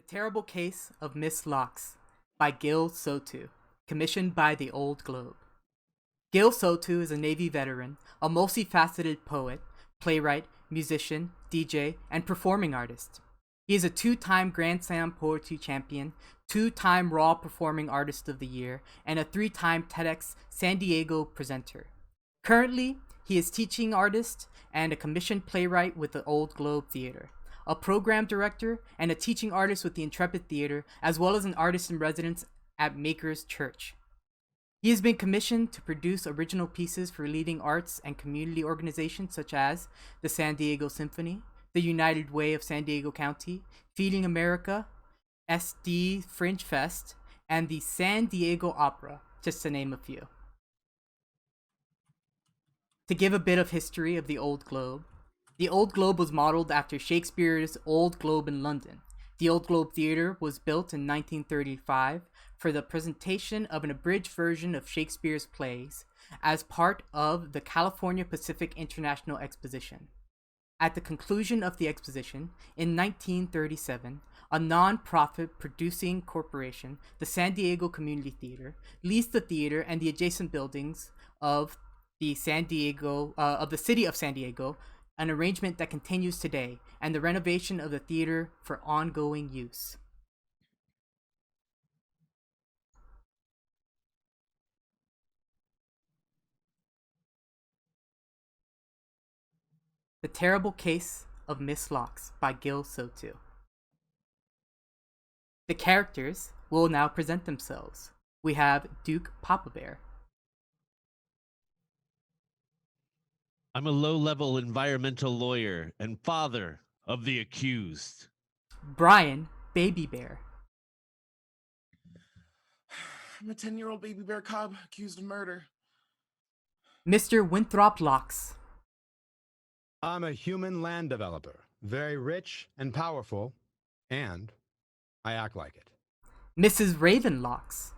Terrible Case of Miss Locks by Gill Sotu, commissioned by the Old Globe. Gill Sotu is a Navy veteran, a multifaceted poet, playwright, musician, DJ, and performing artist. He is a two-time Grand Slam Poetry Champion, two-time Raw Performing Artist of the Year, and a three-time TEDx San Diego presenter. Currently, he is teaching artist and a commissioned playwright with the Old Globe Theater, a program director, and a teaching artist with the Intrepid Theater, as well as an artist in residence at Maker's Church. He has been commissioned to produce original pieces for leading arts and community organizations such as the San Diego Symphony, the United Way of San Diego County, Feeding America, SD Fringe Fest, and the San Diego Opera, just to name a few. To give a bit of history of the Old Globe was modeled after Shakespeare's Old Globe in London. The Old Globe Theater was built in 1935 for the presentation of an abridged version of Shakespeare's plays as part of the California Pacific International Exposition. At the conclusion of the exposition, in 1937, a non-profit producing corporation, the San Diego Community Theater, leased the theater and the adjacent buildings of the city of San Diego, an arrangement that continues today, and the renovation of the theater for ongoing use. The Terrible Case of Miss Locks by Gill Sotu. The characters will now present themselves. We have Duke Papa Bear. I'm a low-level environmental lawyer and father of the accused. Brian Baby Bear. I'm a 10-year-old baby bear cub accused of murder. Mr. Winthrop Locks. I'm a human land developer, very rich and powerful, and I act like it. Mrs. Raven Locks.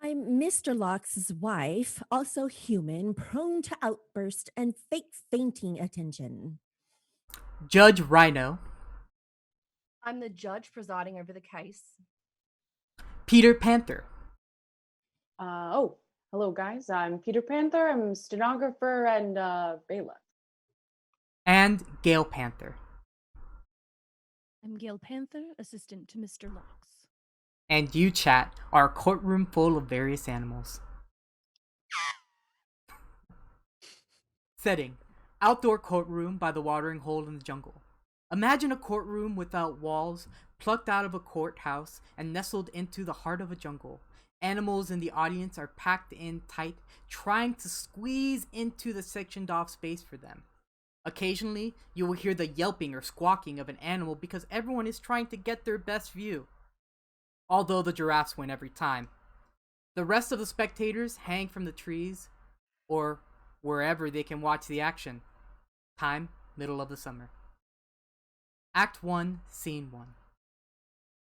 I'm Mr. Locks' wife, also human, prone to outburst and fake fainting attention. Judge Rhino. I'm the judge presiding over the case. Peter Panther. Hello guys. I'm Peter Panther. I'm stenographer and bailiff. And Gail Panther. I'm Gail Panther, assistant to Mr. Locks. And you, chat, are a courtroom full of various animals. Setting: outdoor courtroom by the watering hole in the jungle. Imagine a courtroom without walls, plucked out of a courthouse and nestled into the heart of a jungle. Animals in the audience are packed in tight, trying to squeeze into the sectioned off space for them. Occasionally, you will hear the yelping or squawking of an animal because everyone is trying to get their best view. Although the giraffes win every time. The rest of the spectators hang from the trees or wherever they can watch the action. Time, middle of the summer. Act 1, Scene 1.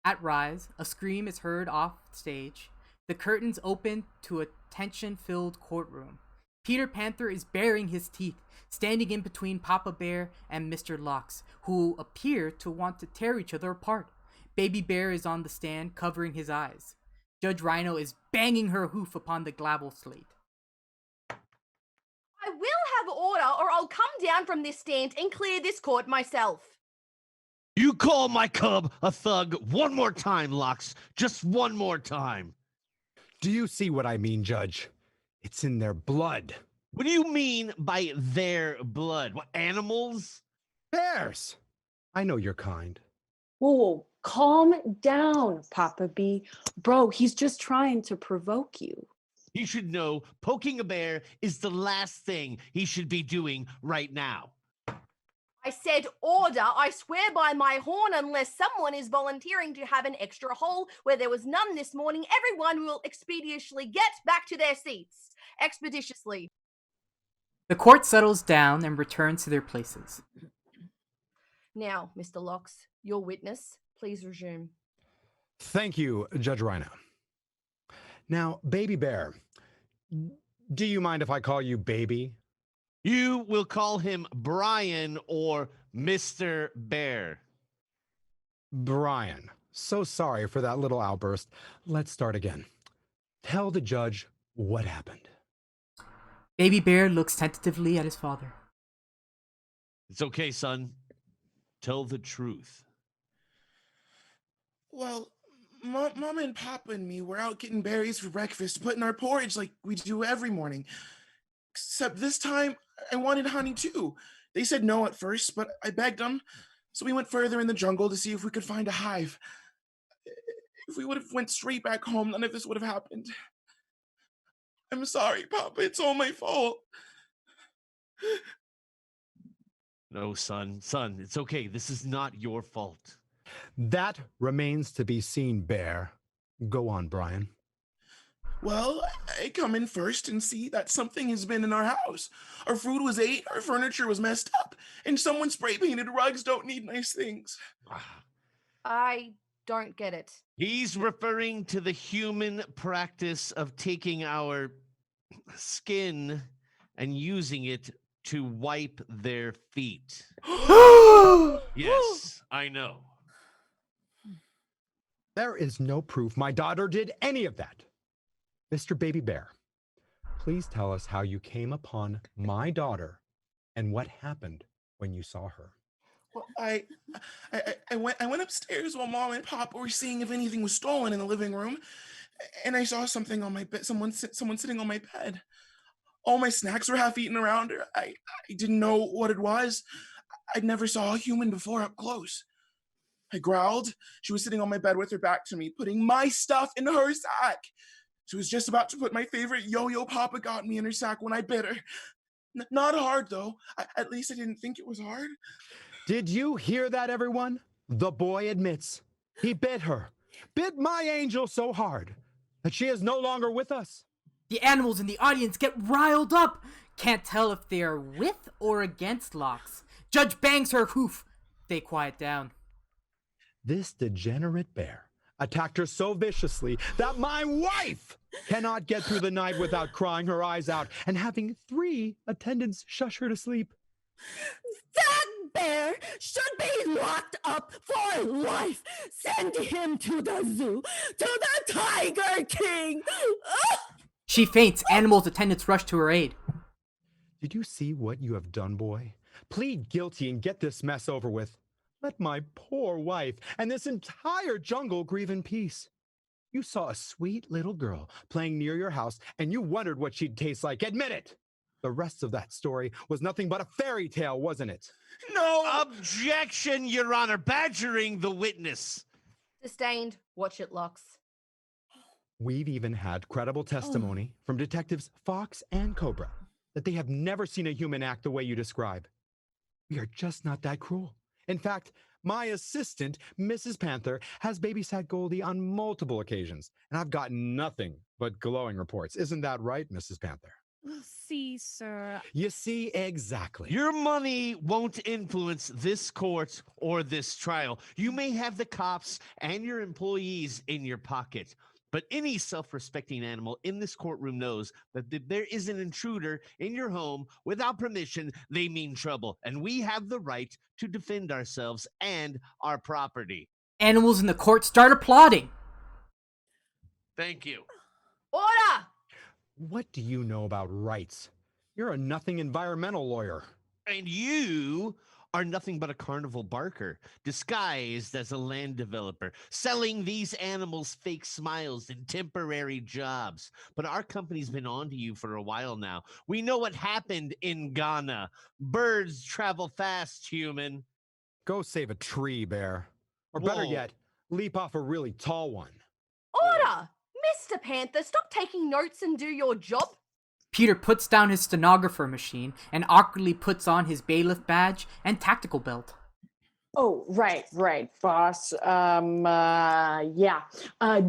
At Rise, a scream is heard off stage. The curtains open to a tension-filled courtroom. Peter Panther is baring his teeth, standing in between Papa Bear and Mr. Locks, who appear to want to tear each other apart. Baby Bear is on the stand, covering his eyes. Judge Rhino is banging her hoof upon the gavel slate. I will have order, or I'll come down from this stand and clear this court myself. You call my cub a thug one more time, Locks. Just one more time. Do you see what I mean, Judge? It's in their blood. What do you mean by their blood? What, animals? Bears! I know your kind. Whoa, calm down, Papa B. Bro, he's just trying to provoke you. You should know poking a bear is the last thing he should be doing right now. I said order. I swear by my horn, unless someone is volunteering to have an extra hole where there was none this morning, everyone will expeditiously get back to their seats. Expeditiously. The court settles down and returns to their places. Now, Mr. Locks, your witness, please resume. Thank you, Judge Rhino. Now, Baby Bear, do you mind if I call you Baby? You will call him Brian or Mr. Bear. Brian. So sorry for that little outburst. Let's start again. Tell the judge what happened. Baby Bear looks tentatively at his father. It's okay, son. Tell the truth. Well, Mom and Papa and me were out getting berries for breakfast, putting our porridge like we do every morning. Except this time, I wanted honey too. They said no at first, but I begged them. So we went further in the jungle to see if we could find a hive. If we would have went straight back home, none of this would have happened. I'm sorry, Papa. It's all my fault. No, son. Son, it's okay. This is not your fault. That remains to be seen, Bear. Go on, Brian. Well, I come in first and see that something has been in our house. Our food was ate, our furniture was messed up, and someone spray painted rugs don't need nice things. I don't get it. He's referring to the human practice of taking our skin and using it to wipe their feet. Yes, I know. There is no proof my daughter did any of that. Mr. Baby Bear, please tell us how you came upon my daughter and what happened when you saw her. Well, I went upstairs while Mom and Pop were seeing if anything was stolen in the living room, and I saw something on my bed. Someone sitting on my bed. All my snacks were half eaten around her. I didn't know what it was. I'd never saw a human before up close. I growled. She was sitting on my bed with her back to me, putting my stuff in her sack. She was just about to put my favorite yo-yo Papa got me in her sack when I bit her. Not hard, though. At least I didn't think it was hard. Did you hear that, everyone? The boy admits he bit her, bit my angel so hard that she is no longer with us. The animals in the audience get riled up. Can't tell if they are with or against Locks. Judge bangs her hoof. They quiet down. This degenerate bear attacked her so viciously that my wife cannot get through the night without crying her eyes out and having 3 attendants shush her to sleep. That bear should be locked up for life. Send him to the zoo, to the Tiger King. She faints. Animals' attendants rush to her aid. Did you see what you have done, boy? Plead guilty and get this mess over with. Let my poor wife and this entire jungle grieve in peace. You saw a sweet little girl playing near your house and you wondered what she'd taste like. Admit it! The rest of that story was nothing but a fairy tale, wasn't it? No! Objection, Your Honor. Badgering the witness. Sustained. Watch it, Locks. We've even had credible testimony from detectives Fox and Cobra that they have never seen a human act the way you describe. We are just not that cruel. In fact, my assistant, Mrs. Panther, has babysat Goldie on multiple occasions, and I've gotten nothing but glowing reports. Isn't that right, Mrs. Panther? See, sir. You see, exactly. Your money won't influence this court or this trial. You may have the cops and your employees in your pocket, but any self-respecting animal in this courtroom knows that if there is an intruder in your home without permission, they mean trouble, and we have the right to defend ourselves and our property. Animals in the court start applauding. Thank you. Order! What do you know about rights? You're a nothing environmental lawyer. And you are nothing but a carnival barker, disguised as a land developer, selling these animals fake smiles and temporary jobs. But our company's been on to you for a while now. We know what happened in Ghana. Birds travel fast, human. Go save a tree, Bear. Or better Whoa. yet, leap off a really tall one. Order! Mr. Panther, stop taking notes and do your job. Peter puts down his stenographer machine and awkwardly puts on his bailiff badge and tactical belt. Oh, right, boss. Yeah.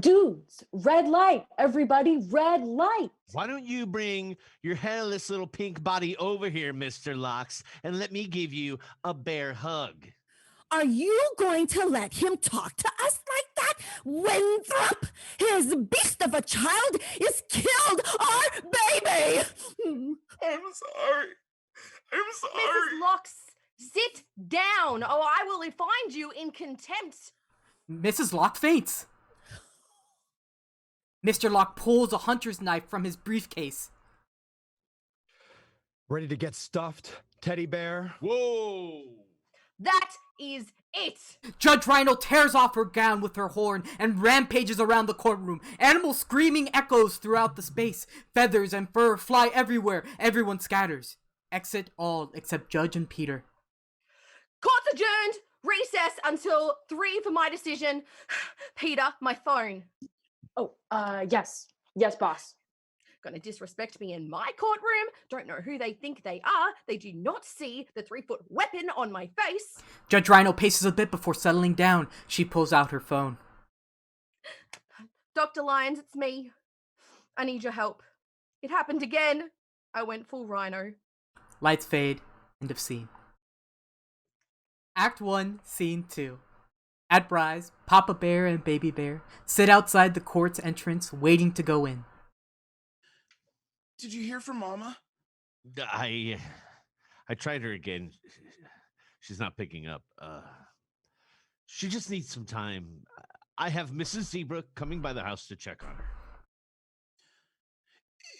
Dudes, red light, everybody, red light. Why don't you bring your hairless little pink body over here, Mr. Locks, and let me give you a bear hug. Are you going to let him talk to us like that? Winthrop, his beast of a child is killed our baby. I'm sorry. I'm sorry. Mrs. Locks, sit down, or I will find you in contempt. Mrs. Locke faints. Mr. Locke pulls a hunter's knife from his briefcase. Ready to get stuffed, teddy bear? Whoa! That is it. Judge Rhino tears off her gown with her horn and rampages around the courtroom. Animal screaming echoes throughout the space. Feathers and fur fly everywhere. Everyone scatters. Exit all except Judge and Peter. Court's adjourned. Recess until 3 for my decision. Peter, my phone. Oh, yes. Yes, boss. Gonna disrespect me in my courtroom. Don't know who they think they are. They do not see the 3-foot weapon on my face. Judge Rhino paces a bit before settling down. She pulls out her phone. Dr. Lyons, it's me. I need your help. It happened again. I went full rhino. Lights fade. End of scene. Act 1, Scene 2. At Bry's, Papa Bear and Baby Bear sit outside the court's entrance waiting to go in. Did you hear from Mama? I tried her again. She's not picking up. She just needs some time. I have Mrs. Zebra coming by the house to check on her.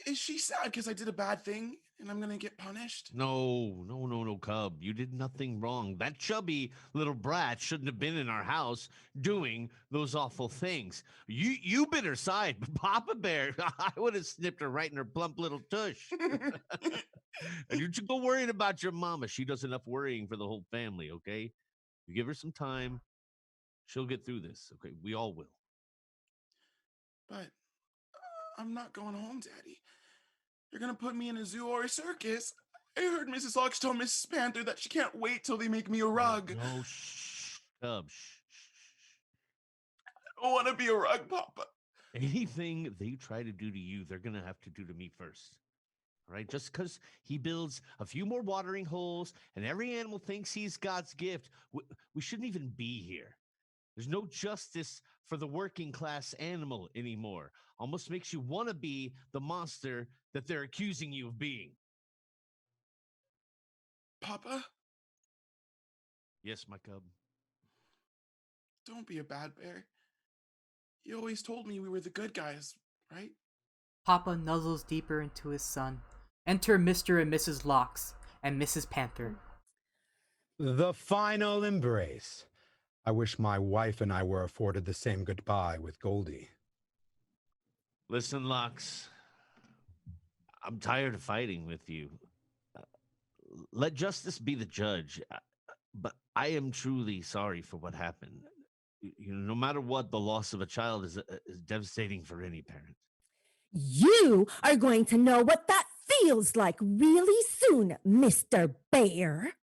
Is she sad because I did a bad thing and I'm going to get punished? No, Cub. You did nothing wrong. That chubby little brat shouldn't have been in our house doing those awful things. You bit her side, but Papa Bear, I would have snipped her right in her plump little tush. And you should go worrying about your mama. She does enough worrying for the whole family, okay? You give her some time, she'll get through this, okay? We all will. But I'm not going home, Daddy. You're going to put me in a zoo or a circus. I heard Mrs. Locks tell Mrs. Panther that she can't wait till they make me a rug. No, shh, Cub, shh. I don't want to be a rug, Papa. Anything they try to do to you, they're going to have to do to me first. All right? Just because he builds a few more watering holes and every animal thinks he's God's gift, we shouldn't even be here. There's no justice for the working class animal anymore. Almost makes you want to be the monster that they're accusing you of being. Papa? Yes, my cub. Don't be a bad bear. You always told me we were the good guys, right? Papa nuzzles deeper into his son. Enter Mr. and Mrs. Locks and Mrs. Panther. The final embrace. I wish my wife and I were afforded the same goodbye with Goldie. Listen, Locks. I'm tired of fighting with you. Let justice be the judge. But I am truly sorry for what happened. You know, no matter what, the loss of a child is devastating for any parent. You are going to know what that feels like really soon, Mr. Bear.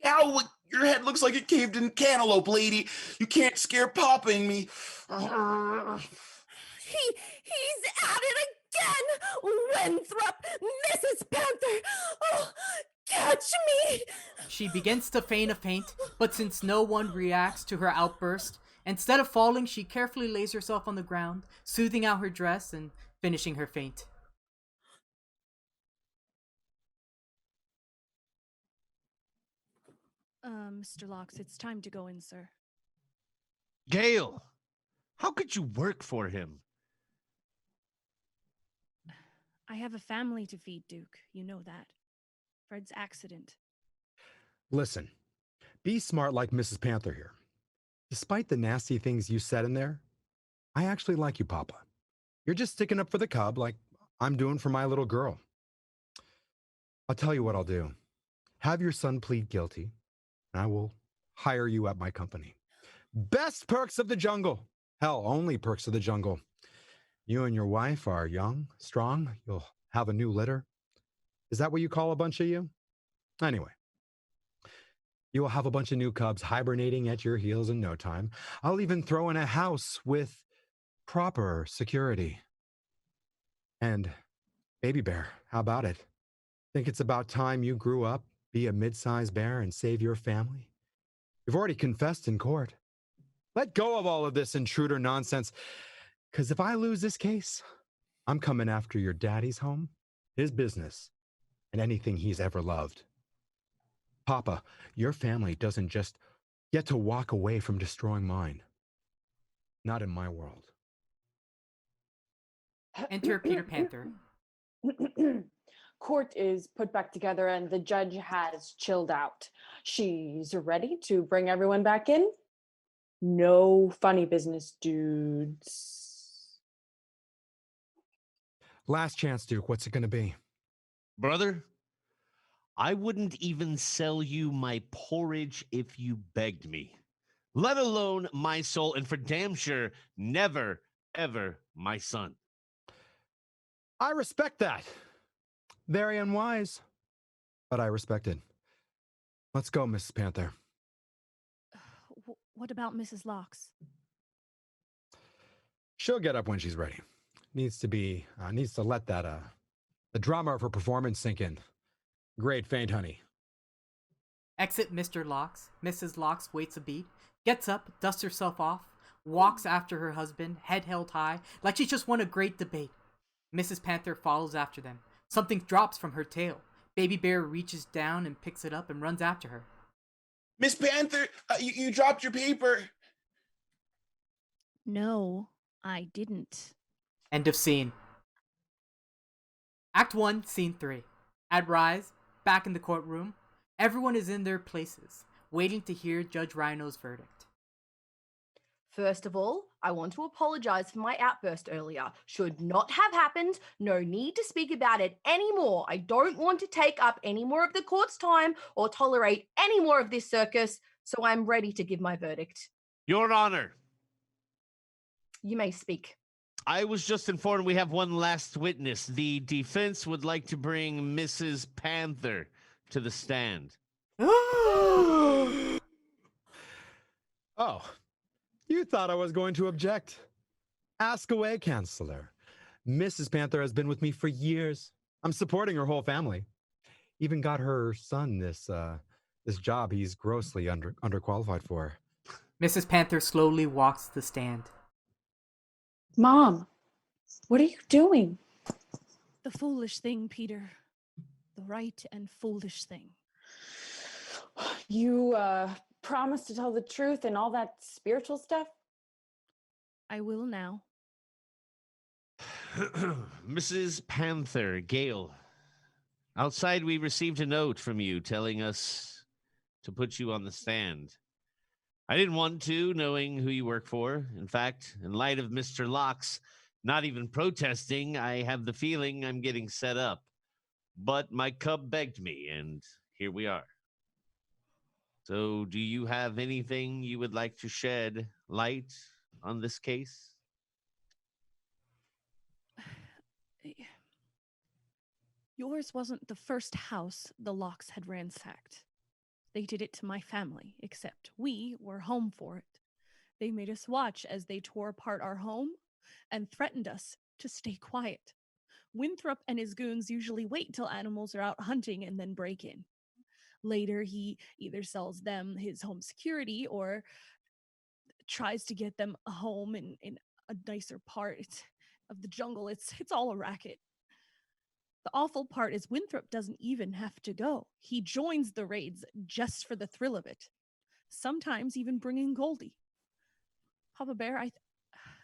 Ow, your head looks like it caved in cantaloupe, lady. You can't scare Papa and me. He's at it again! Winthrop, Mrs. Panther! Oh, catch me! She begins to feign a faint, but since no one reacts to her outburst, instead of falling, she carefully lays herself on the ground, smoothing out her dress and finishing her faint. Mr. Locks, it's time to go in, sir. Gail, how could you work for him? I have a family to feed, Duke. You know that. Fred's accident. Listen, be smart like Mrs. Panther here. Despite the nasty things you said in there, I actually like you, Papa. You're just sticking up for the cub like I'm doing for my little girl. I'll tell you what I'll do. Have your son plead guilty, and I will hire you at my company. Best perks of the jungle. Hell, only perks of the jungle. You and your wife are young, strong. You'll have a new litter. Is that what you call a bunch of you? Anyway, you will have a bunch of new cubs hibernating at your heels in no time. I'll even throw in a house with proper security. And Baby Bear, how about it? Think it's about time you grew up, be a mid-sized bear, and save your family? You've already confessed in court. Let go of all of this intruder nonsense. Because if I lose this case, I'm coming after your daddy's home, his business, and anything he's ever loved. Papa, your family doesn't just yet to walk away from destroying mine. Not in my world. Enter Peter Panther. Court is put back together and the judge has chilled out. She's ready to bring everyone back in. No funny business, dudes. Last chance, Duke. What's it going to be? Brother, I wouldn't even sell you my porridge if you begged me, let alone my soul, and for damn sure, never, ever my son. I respect that. Very unwise, but I respect it. Let's go, Mrs. Panther. What about Mrs. Locks? She'll get up when she's ready. Needs to let that the drama of her performance sink in. Great faint, honey. Exit Mr. Locks. Mrs. Locks waits a beat, gets up, dusts herself off, walks after her husband, head held high, like she just won a great debate. Mrs. Panther follows after them. Something drops from her tail. Baby Bear reaches down and picks it up and runs after her. Miss Panther, you dropped your paper. No, I didn't. End of scene. Act 1, Scene 3. At Rise, back in the courtroom, everyone is in their places, waiting to hear Judge Rhino's verdict. First of all, I want to apologize for my outburst earlier. Should not have happened. No need to speak about it anymore. I don't want to take up any more of the court's time or tolerate any more of this circus, so I'm ready to give my verdict. Your Honor, You may speak. I was just informed we have one last witness. The defense would like to bring Mrs. Panther to the stand. Oh, you thought I was going to object. Ask away, Counselor. Mrs. Panther has been with me for years. I'm supporting her whole family. Even got her son this job he's grossly underqualified for. Mrs. Panther slowly walks to the stand. Mom, what are you doing? The foolish thing, Peter. The right and foolish thing. You promised to tell the truth and all that spiritual stuff? I will now. Mrs. Panther, Gale, outside we received a note from you telling us to put you on the stand. I didn't want to, knowing who you work for. In fact, in light of Mr. Locks not even protesting, I have the feeling I'm getting set up. But my cub begged me, and here we are. So, do you have anything you would like to shed light on this case? Yours wasn't the first house the Locks had ransacked. They did it to my family, except we were home for it. They made us watch as they tore apart our home and threatened us to stay quiet. Winthrop and his goons usually wait till animals are out hunting and then break in. Later, he either sells them his home security or tries to get them a home in a nicer part of the jungle. It's all a racket. The awful part is Winthrop doesn't even have to go. He joins the raids just for the thrill of it. Sometimes even bringing Goldie. Papa Bear,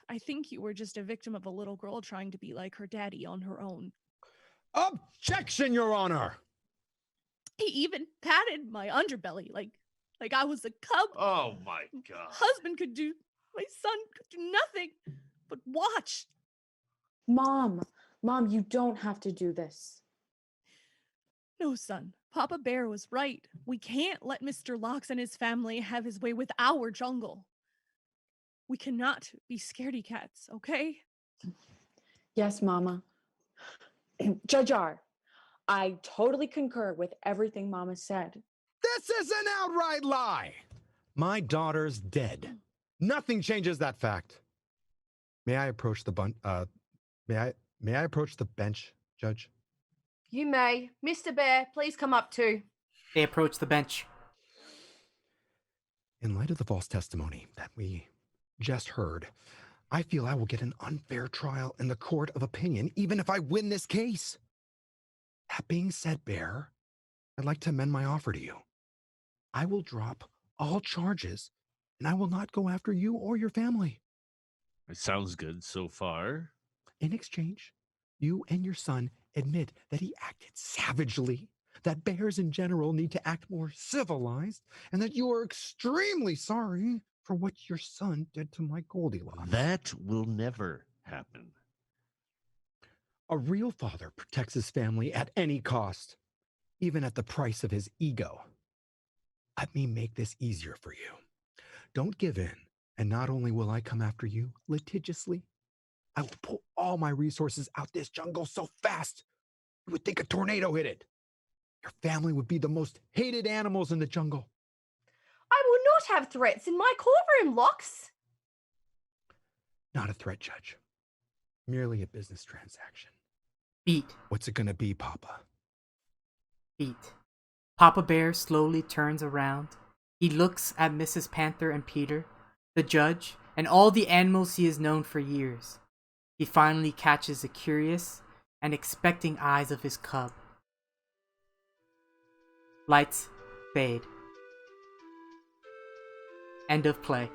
I think you were just a victim of a little girl trying to be like her daddy on her own. Objection, Your Honor! He even patted my underbelly like I was a cub. Oh my God. My son could do nothing but watch. Mom, you don't have to do this. No, son. Papa Bear was right. We can't let Mr. Locks and his family have his way with our jungle. We cannot be scaredy cats, okay? Yes, Mama. Judge R, I totally concur with everything Mama said. This is an outright lie. My daughter's dead. Nothing changes that fact. May I approach the May I approach the bench, Judge? You may. Mr. Bear, please come up too. They approach the bench. In light of the false testimony that we just heard, I feel I will get an unfair trial in the court of opinion, even if I win this case. That being said, Bear, I'd like to amend my offer to you. I will drop all charges, and I will not go after you or your family. It sounds good so far. In exchange, you and your son admit that he acted savagely, that bears in general need to act more civilized, and that you are extremely sorry for what your son did to my Goldilocks. That will never happen. A real father protects his family at any cost, even at the price of his ego. Let me make this easier for you. Don't give in, and not only will I come after you litigiously, I will pull all my resources out this jungle so fast you would think a tornado hit it. Your family would be the most hated animals in the jungle. I will not have threats in my courtroom, Locks. Not a threat, Judge. Merely a business transaction. Beat. What's it gonna be, Papa? Beat. Papa Bear slowly turns around. He looks at Mrs. Panther and Peter, the judge, and all the animals he has known for years. He finally catches the curious and expecting eyes of his cub. Lights fade. End of play.